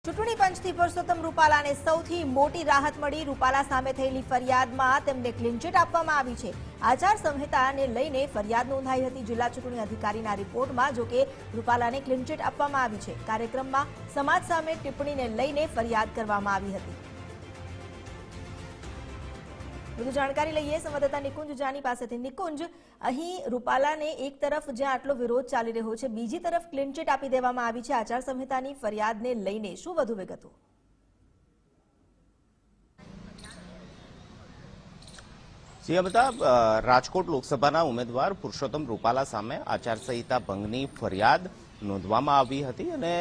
ચૂંટણી પંચથી પરસોત્તમ રૂપાલાને સૌથી મોટી રાહત મળી। રૂપાલા સામે થયેલી ફરિયાદમાં તેમને ક્લીનચીટ આપવામાં આવી છે। આચાર સંહિતાને લઈને ફરિયાદ નોંધાઈ હતી। જિલ્લા ચૂંટણી અધિકારીના રિપોર્ટમાં જોકે રૂપાલાને ક્લીનચીટ આપવામાં આવી છે। કાર્યક્રમમાં સમાજ સામે ટિપ્પણીને લઈને ફરિયાદ કરવામાં આવી હતી। વધુ જાણકારી લઈએ સંવાદદાતા નિકુંજ જાની પાસેથી। નિકુંજ, અહીં રૂપાલાને એક તરફ જ્યાં આટલો વિરોધ ચાલી રહ્યો છે, બીજી તરફ ક્લીનચીટ આપી દેવામાં આવી છે આચાર સંહિતાની ફરિયાદને લઈને, શું વધુ વિગતો? રાજકોટ લોકસભાના ઉમેદવાર પુરુષોત્તમ રૂપાલા સામે આચારસંહિતા ભંગની ફરિયાદ નોંધવામાં આવી હતી અને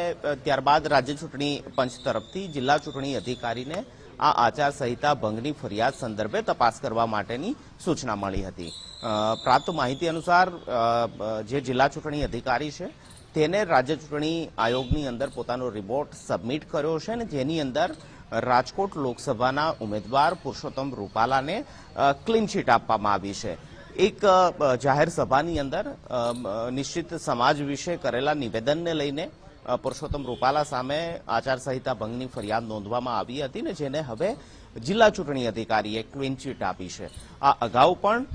ત્યારબાદ રાજ્ય ચૂંટણી પંચ તરફથી જિલ્લા ચૂંટણી અધિકારીને આ આચારસંહિતા ભંગની ફરિયાદ સંદર્ભે તપાસ કરવા માટેની સૂચના મળી હતી। પ્રાપ્ત માહિતી અનુસાર જે જિલ્લા ચૂંટણી અધિકારી છે તેને રાજ્ય ચૂંટણી આયોગની અંદર પોતાનો રિપોર્ટ સબમિટ કર્યો છે અને જેની અંદર રાજકોટ લોકસભાના ઉમેદવાર પુરુષોત્તમ રૂપાલાને ક્લીનચીટ આપવામાં આવી છે। એક જાહેર સભાની અંદર નિશ્ચિત સમાજ વિશે કરેલા નિવેદનને લઈને પુરુષોત્તમ રૂપાલા સામે આચારસંહિતા ભંગની ફરિયાદ નોંધવામાં આવી હતી ને જેને હવે જિલ્લા ચૂંટણી અધિકારીએ ક્લીનચીટ આપી છે। આ અગાઉ પણ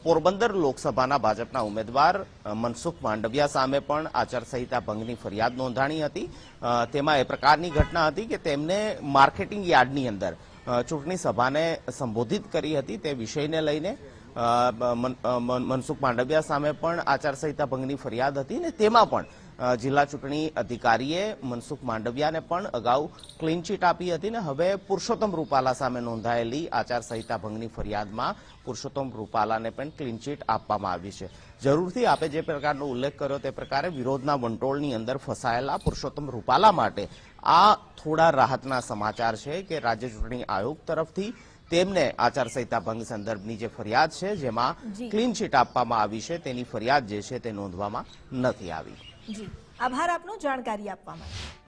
પોરબંદર લોકસભાના ભાજપના ઉમેદવાર મનસુખ માંડવિયા સામે પણ આચારસંહિતા ભંગની ફરિયાદ નોંધાણી હતી। તેમાં એ પ્રકારની ઘટના હતી કે તેમને માર્કેટિંગ યાર્ડની અંદર ચૂંટણી સભાને સંબોધિત કરી હતી। તે વિષયને લઈને મનસુખ માંડવિયા સામે પણ આચારસંહિતા ભંગની ફરિયાદ હતી ને તેમાં પણ જિલ્લા ચૂંટણી અધિકારીએ મનસુખ માંડવિયાને પણ અગાઉ ક્લીનચીટ આપી હતી ને હવે પુરુષોત્તમ રૂપાલા સામે નોંધાયેલી આચારસંહિતા ભંગની ફરિયાદમાં પુરુષોત્તમ રૂપાલાને પણ ક્લીનચીટ આપવામાં આવી છે। જરૂરથી આપે જે પ્રકારનો ઉલ્લેખ કર્યો તે પ્રકારે વિરોધના વંટોળની અંદર ફસાયેલા પુરુષોત્તમ રૂપાલા માટે આ થોડા રાહતના સમાચાર છે કે રાજ્ય ચૂંટણી આયોગ તરફથી તેમને આચારસંહિતા ભંગ સંદર્ભની જે ફરિયાદ છે જેમાં ક્લીનચીટ આપવામાં આવી છે તેની ફરિયાદ જે છે તે નોંધવામાં નથી આવી। જી, આભાર આપનો જાણકારી આપવા માટે।